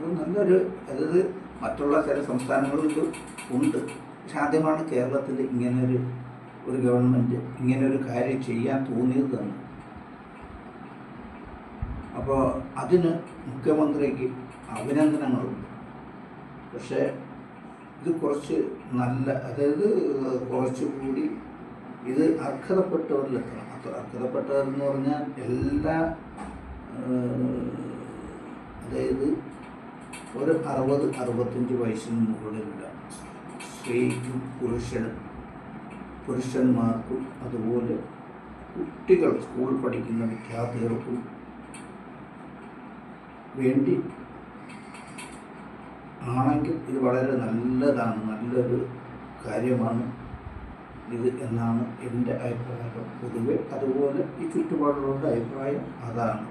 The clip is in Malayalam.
അത് നല്ലൊരു, അതായത് മറ്റുള്ള ചില സംസ്ഥാനങ്ങളിൽ ഉണ്ട്, പക്ഷെ ആദ്യമാണ് കേരളത്തിൽ ഒരു ഗവൺമെൻറ് ഇങ്ങനൊരു കാര്യം ചെയ്യാൻ തോന്നിയത് തന്നെ. അപ്പോൾ അതിന് മുഖ്യമന്ത്രിക്ക് അഭിനന്ദനങ്ങളുണ്ട്. പക്ഷേ ഇത് കുറച്ച് നല്ല, അതായത് കുറച്ചുകൂടി ഇത് അർഹതപ്പെട്ടവരിലെത്തണം. അർഹതപ്പെട്ടവരെന്ന് പറഞ്ഞാൽ എല്ലാ, അതായത് ഒരു 60-65 വയസ്സിന് മുകളിലുള്ള സ്ത്രീക്കും പുരുഷന്മാർക്കും അതുപോലെ കുട്ടികൾ, സ്കൂൾ പഠിക്കുന്ന വിദ്യാർത്ഥികൾക്കും വേണ്ടി ആണെങ്കിൽ ഇത് വളരെ നല്ലതാണ്, നല്ലൊരു കാര്യമാണ് ഇത് എന്നാണ് എൻ്റെ അഭിപ്രായം പൊതുവെ. അതുപോലെ ഈ ചുറ്റുപാടുകളുടെ അഭിപ്രായം അതാണ്.